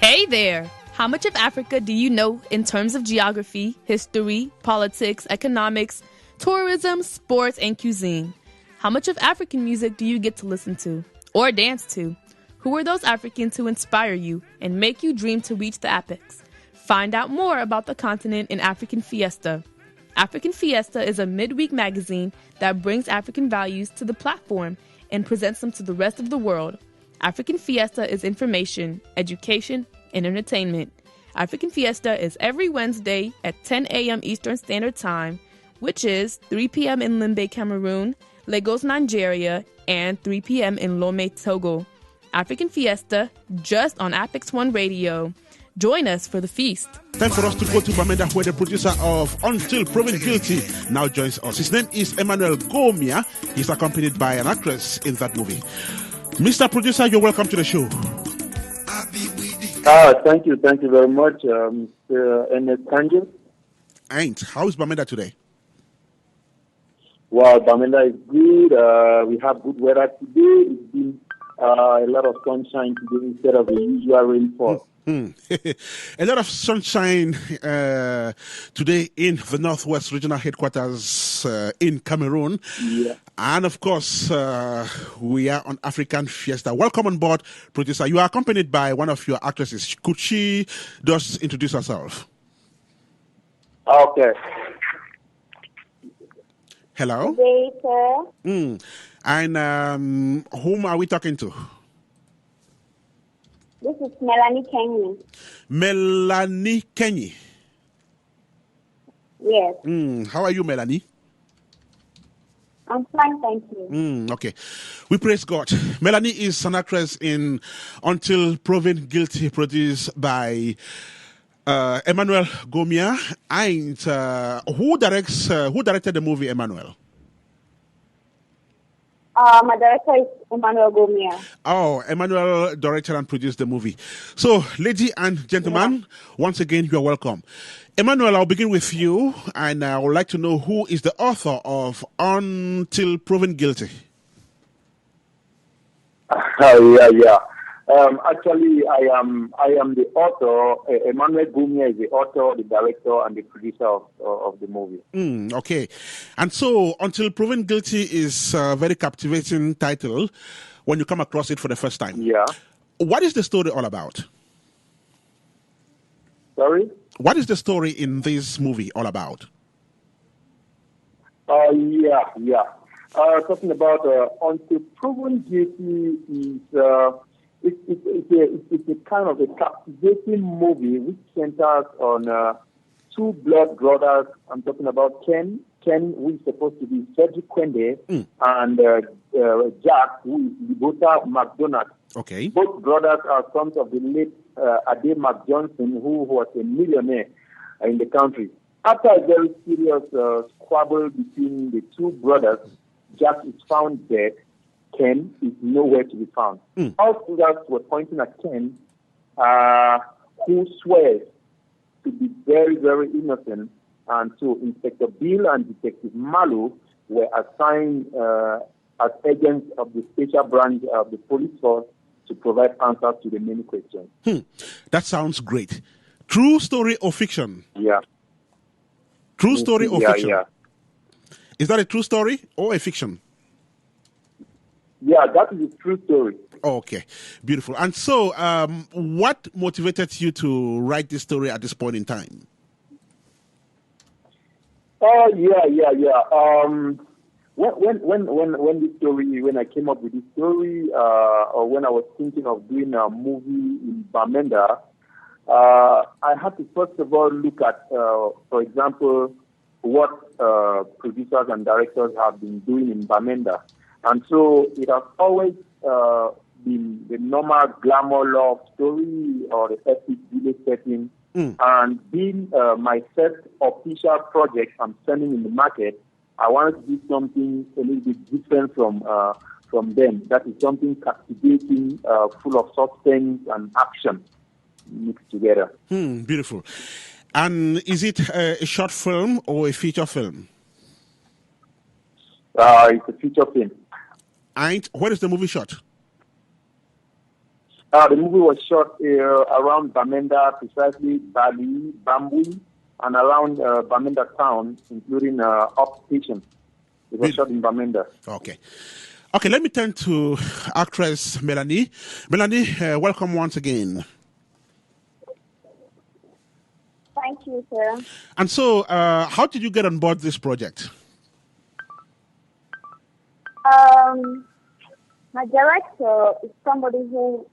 Hey there! How much of Africa do you know in terms of geography, history, politics, economics, tourism, sports, and cuisine? How much of African music do you get to listen to or dance to? Who are those Africans who inspire you and make you dream to reach the apex? Find out more about the continent in African Fiesta. African Fiesta is a midweek magazine that brings African values to the platform and presents them to the rest of the world. African Fiesta is information, education, and entertainment. African Fiesta is every Wednesday at 10 a.m. Eastern Standard Time, which is 3 p.m. in Limbe, Cameroon, Lagos, Nigeria, and 3 p.m. in Lomé, Togo. African Fiesta, just on APEX1RADIO. Join us for the feast. Time for us to go to Bamenda, where the producer of Until Proven Guilty now joins us. His name is Emmanuel Gomia. He's accompanied by an actress in that movie. Mr. Producer, you're welcome to the show. Thank you very much, Mr. Kanjo. How is Bamenda today? Well, Bamenda is good. We have good weather today. It's been a lot of sunshine today instead of the usual rainfall. A lot of sunshine today in the Northwest Regional Headquarters in Cameroon. Yeah. And of course, we are on African Fiesta. Welcome on board, producer. You are accompanied by one of your actresses. Could she just introduce herself? Okay. Hello? Good day, sir. And whom are we talking to? This is Melanie Kegni. Melanie Kegni. Yes. How are you, Melanie? I'm fine, thank you. Okay. We praise God. Melanie is an actress in Until Proven Guilty, produced by Emmanuel Gomia. And who directed the movie, Emmanuel? My director is Emmanuel Gomia. Oh, Emmanuel directed and produced the movie. So, ladies and gentlemen, Once again, you are welcome. Emmanuel, I'll begin with you, and I would like to know who is the author of Until Proven Guilty. Yeah. Actually, I am the author. Emmanuel Gomia is the author, the director, and the producer of the movie. Okay. And so, Until Proven Guilty is a very captivating title when you come across it for the first time. Yeah. What is the story all about? Sorry? What is the story in this movie all about? Yeah. Talking about Until Proven Guilty is... It's a kind of a captivating movie which centers on two blood brothers. I'm talking about Ken, who is supposed to be Cedric Kwende, and Jack, who is Libota McDonald. Okay. Both brothers are sons of the late Ade McJohnson, who was a millionaire in the country. After a very serious squabble between the two brothers, Jack is found dead. Ken is nowhere to be found. All figures were pointing at Ken, who swears to be very, very innocent. And so Inspector Bill and Detective Malu were assigned as agents of the special branch of the police force to provide answers to the many questions. That sounds great. True story or fiction? Yeah. True story or fiction? Yeah. Is that a true story or a fiction? Yeah, that is a true story. Okay, beautiful. And so, what motivated you to write this story at this point in time? Yeah. When this story, when I came up with this story, or when I was thinking of doing a movie in Bamenda, I had to first of all look at, for example, what producers and directors have been doing in Bamenda. And so it has always been the normal glamour love story or the epic village setting. And being my first official project I'm sending in the market, I wanted to do something a little bit different from them. That is something captivating, full of suspense and action mixed together. Beautiful. And is it a short film or a feature film? It's a feature film. And where is the movie shot? The movie was shot around Bamenda, precisely Bali, Bambui, and around Bamenda town, including Up Station. It was shot in Bamenda. Okay. Okay, let me turn to actress Melanie. Melanie, welcome once again. Thank you, sir. And so, how did you get on board this project? My director is somebody who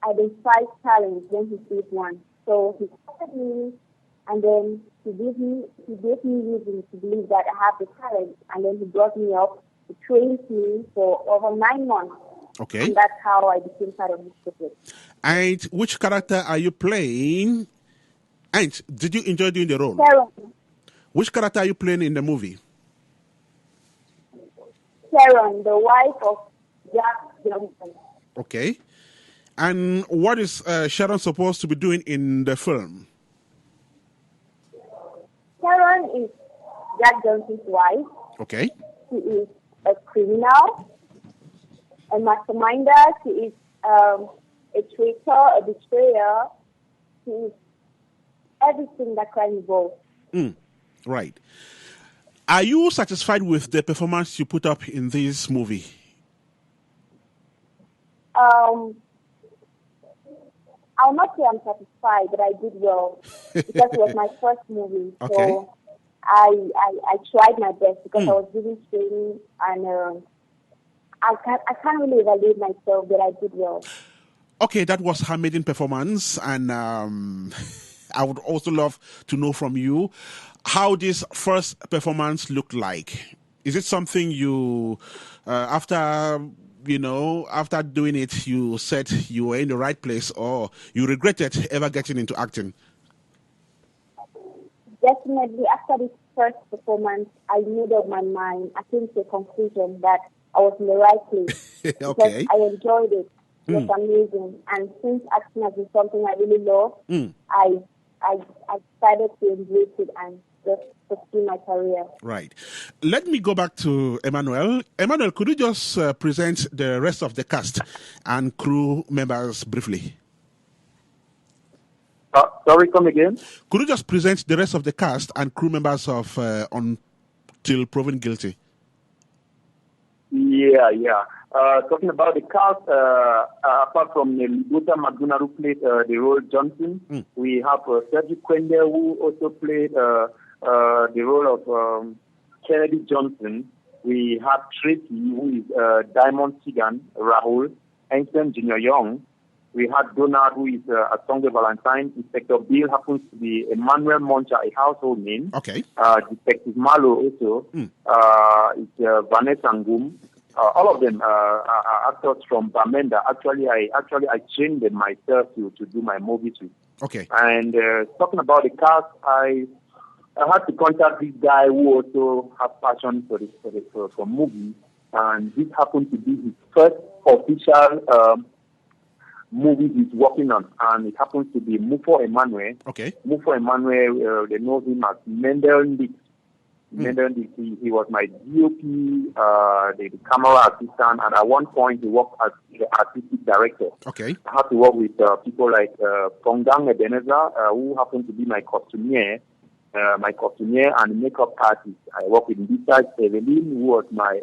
identifies talent when he sees one. So he contacted me, and then he gave me reason to believe that I have the talent, and then he brought me up. He trained me for over 9 months. Okay. And that's how I became part of this project. And which character are you playing? And did you enjoy doing the role? Sharon. Which character are you playing in the movie? Sharon, the wife of Jack Johnson. Okay. And what is Sharon supposed to be doing in the film? Sharon is Jack Johnson's wife. Okay. She is a criminal, a masterminder. She is a traitor, a betrayer. She is everything that crime involves. Right. Are you satisfied with the performance you put up in this movie? I'll not say I'm satisfied, but I did well because it was my first movie. Okay. So I tried my best because I was giving training, and I can't really evaluate myself, but I did well. Okay, that was her maiden performance, and I would also love to know from you how this first performance looked like. Is it something you, after doing it, you said you were in the right place, or you regretted ever getting into acting? Definitely, after this first performance, I made up my mind. I came to a conclusion that I was in the right place. Okay. Because I enjoyed it. It was amazing. And since acting has been something I really love, I decided to embrace it and just pursue my career. Right. Let me go back to Emmanuel. Emmanuel, could you just present the rest of the cast and crew members briefly? Sorry, come again? Could you just present the rest of the cast and crew members of Until Proven Guilty? Yeah. Talking about the cast, apart from Ligota Maguna, who played the role Johnson, we have Cedric Kwende, who also played the role of Kennedy Johnson. We have Tracy, who is Diamond Sigan, Rahul, Einstein Junior Young. We have Donald, who is Asonge Valentine. Inspector Bill happens to be Emmanuel Moncha, a household name. Okay. Detective Malo also. It's Vanessa Ngum. All of them are actors from Bamenda. Actually, I trained them myself to do my movies with. Okay. And talking about the cast, I had to contact this guy who also has passion for movies, and this happened to be his first official movie he's working on, and it happens to be Mufo Emmanuel. Okay. Mufo Emmanuel, they know him as Mendel Nix. Mendel Nix, he was my DOP, the camera assistant, and at one point he worked as the artistic director. Okay. I had to work with people like Kongang Ebenezer, who happened to be my costumier and makeup artist. I worked with Lisa Evelyn, who was my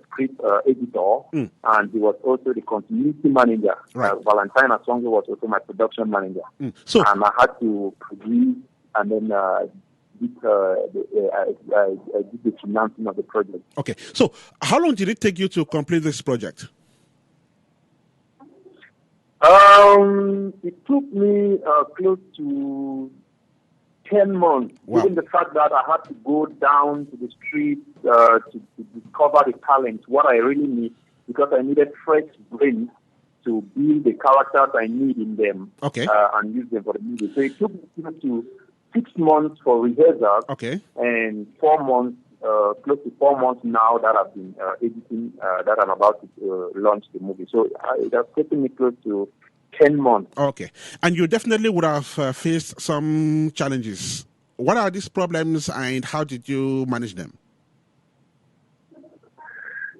script editor, and he was also the continuity manager. Right. Valentine Asonge was also my production manager. So, and I had to produce and then I did the financing of the project. okay. So, how long did it take you to complete this project? It took me close to 10 months, given the fact that I had to go down to the streets to discover the talent, what I really need, because I needed fresh brains to build the characters I need in them, and use them for the movie. So it took me close to 6 months for rehearsals, and 4 months, close to 4 months now that I've been editing, that I'm about to launch the movie. So it has taken me close to 10 months. Okay. And you definitely would have faced some challenges. What are these problems and how did you manage them?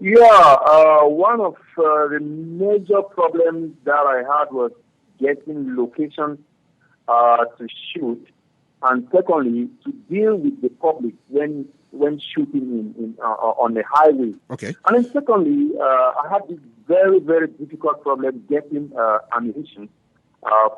One of the major problems that I had was getting locations to shoot, and secondly, to deal with the public when shooting on the highway. Okay. And then secondly, I had this very, very difficult problem getting ammunition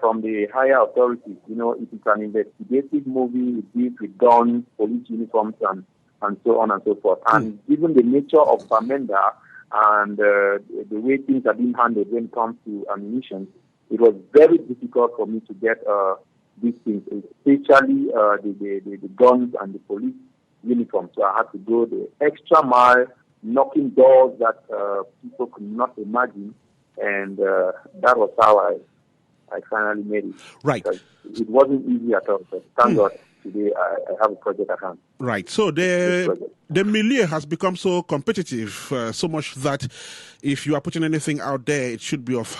from the higher authorities. You know, it is an investigative movie. It deals with guns, police uniforms, and so on and so forth. And given the nature of Bamenda and the way things are being handled when it comes to ammunition, it was very difficult for me to get these things, especially the guns and the police uniform. So I had to go the extra mile, knocking doors that people could not imagine, and that was how I finally made it. Right. Because it wasn't easy at all, but thank God today I have a project at hand. Right. So the milieu has become so competitive, so much that if you are putting anything out there, it should be of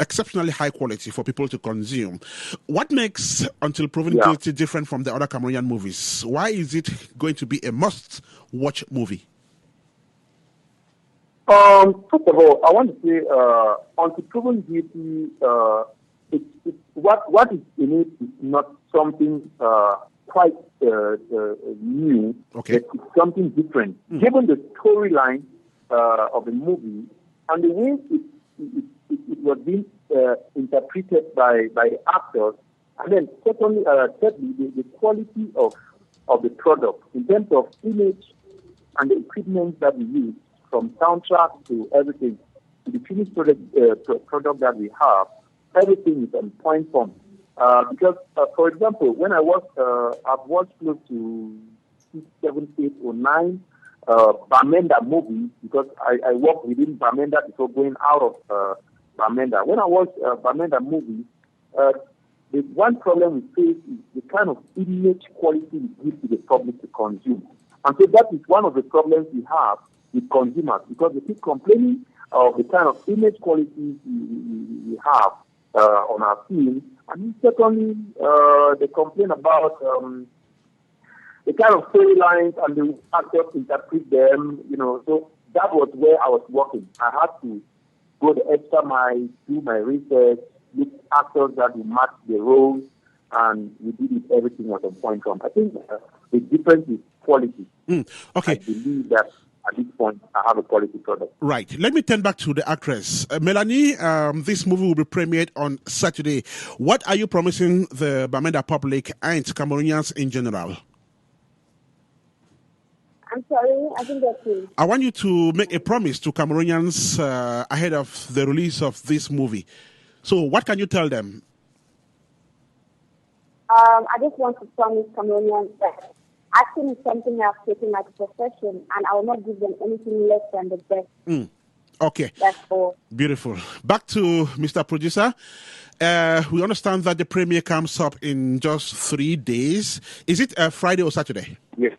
exceptionally high quality for people to consume. What makes Until Proven Guilty different from the other Cameroonian movies? Why is it going to be a must-watch movie? First of all, I want to say Until Proven Guilty, what is in it is not something quite new. Okay. It's something different. Given the storyline of the movie and the way it was being interpreted by the actors, and then thirdly, the quality of the product in terms of image and the equipment that we use, from soundtrack to everything, to the finished product that we have, everything is on point form. Because, for example, when I've watched close to 6, 7, 8, or 9 Bamenda movies, because I work within Bamenda before going out of Bamenda. When I watch Bamenda movies, the one problem we face is the kind of image quality we give to the public to consume. And so that is one of the problems we have with consumers, because they keep complaining of the kind of image quality we have on our film. And secondly, they complain about the kind of storylines and the actors interpret them, you know. So that was where I was working. I had to go the extra mile, do my research, look actors that will match the roles, and we did it, everything was on point from. I think the difference is quality. Okay. I believe that at this point, I have a quality product. Right. Let me turn back to the actress. Melanie, this movie will be premiered on Saturday. What are you promising the Bamenda public and Cameroonians in general? I'm sorry, I didn't get you. I want you to make a promise to Cameroonians ahead of the release of this movie. So what can you tell them? I just want to promise Cameroonians that acting is something I've taken like a profession, and I will not give them anything less than the best. Okay. That's all. Beautiful. Back to Mr. Producer. We understand that the premiere comes up in just 3 days. Is it Friday or Saturday? Yes.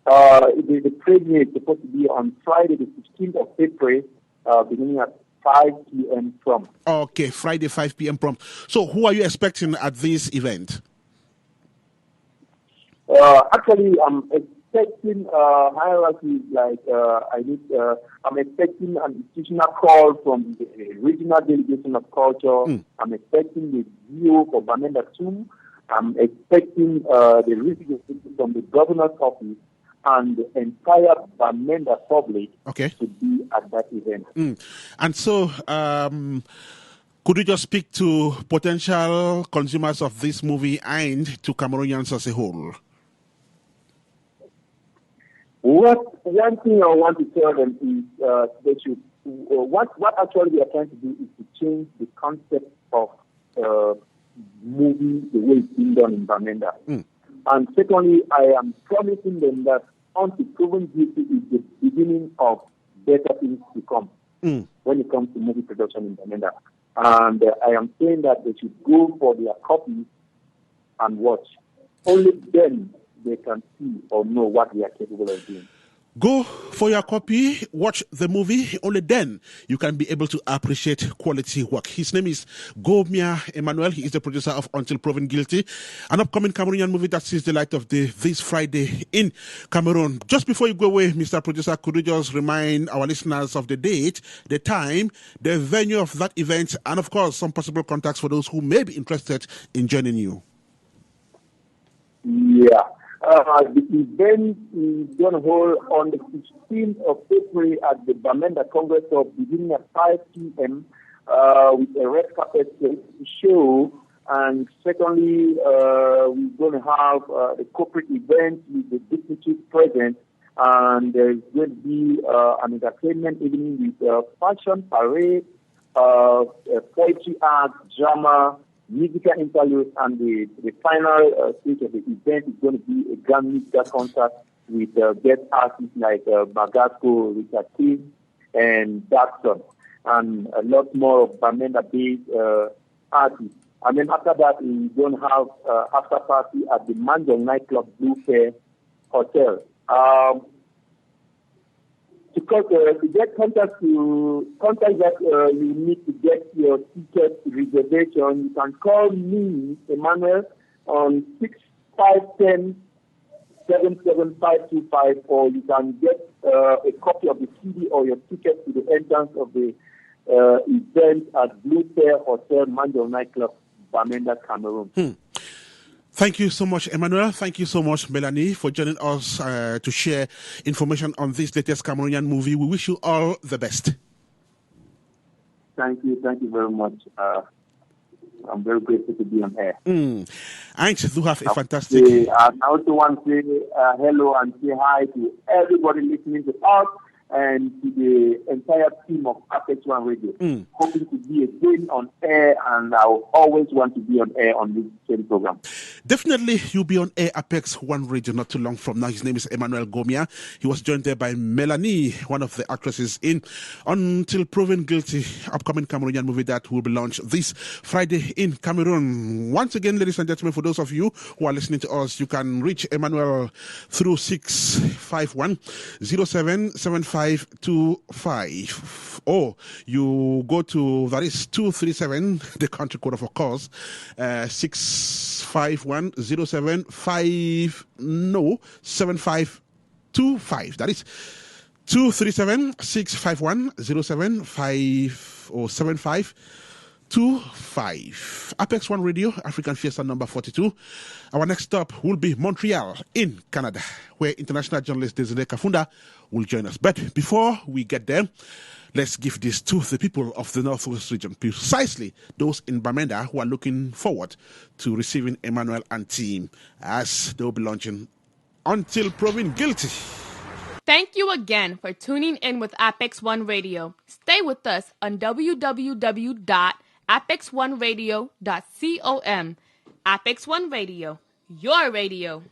The premiere is supposed to be on Friday, the 16th of April, beginning at 5 p.m. prompt. Okay, Friday, 5 p.m. prompt. So who are you expecting at this event? Actually, I'm expecting hierarchy, like I'm expecting an institutional call from the regional delegation of culture. I'm expecting the CEO for Bamenda 2. I'm expecting the representative from the governor's office and the entire Bamenda public to be at that event. And so, could you just speak to potential consumers of this movie and to Cameroonians as a whole? One thing I want to tell them is they should. What actually we are trying to do is to change the concept of movie the way it's being done in Bamenda. And secondly, I am promising them that Until Proven Guilty is the beginning of better things to come when it comes to movie production in Bamenda. And I am saying that they should go for their copies and watch. Only then they can see or know what we are capable of doing. Go for your copy, watch the movie. Only then you can be able to appreciate quality work. His name is Gomia Emmanuel. He is the producer of Until Proven Guilty, an upcoming Cameroonian movie that sees the light of day this Friday in Cameroon. Just before you go away, Mr. Producer, could you just remind our listeners of the date, the time, the venue of that event, and of course, some possible contacts for those who may be interested in joining you? Yeah. The event is going to hold on the 16th of April at the Bamenda Congress Hall, beginning at 5 p.m. With a red carpet show. And secondly, we're going to have a corporate event with the dignitaries present. And there's going to be an entertainment evening with fashion parade, poetry art, drama, musical interlude, and the final stage of the event is going to be a grand musical concert with guest artists like Bagasco, Richard King, and Jackson, and a lot more of Bamenda-based artists. And then after that, we're going to have after party at the Manjong Nightclub Blue Fair Hotel. Because to get contact that you need to get your ticket reservation, you can call me, Emmanuel, on 6510-77525, or you can get a copy of the CD or your ticket to the entrance of the event at Blue Fair Hotel, Manjong Nightclub, Bamenda, Cameroon. Thank you so much, Emmanuel. Thank you so much, Melanie, for joining us to share information on this latest Cameroonian movie. We wish you all the best. Thank you very much. I'm very grateful to be on air. I do have a fantastic... I also want to say hello and say hi to everybody listening to us and to the entire team of APEX1RADIO. Hoping to be again on air, and I will always want to be on air on this same program. Definitely, you'll be on air APEX1RADIO not too long from now. His name is Emmanuel Gomia. He was joined there by Melanie, one of the actresses in Until Proven Guilty, upcoming Cameroonian movie that will be launched this Friday in Cameroon. Once again, ladies and gentlemen, for those of you who are listening to us, you can reach Emmanuel through 651-077525, or you go to, that is 237, the country code of course, 651-075, that is 237-651-075 or 7525. Apex One Radio, African Fiesta number 42. Our next stop will be Montreal in Canada, where international journalist Desiree Kafunda will join us. But before we get there, let's give this to the people of the Northwest region, precisely those in Bamenda who are looking forward to receiving Emmanuel and team as they will be launching Until Proven Guilty. Thank you again for tuning in with Apex One Radio. Stay with us on www.apex1radio.com. Apex One Radio, your radio.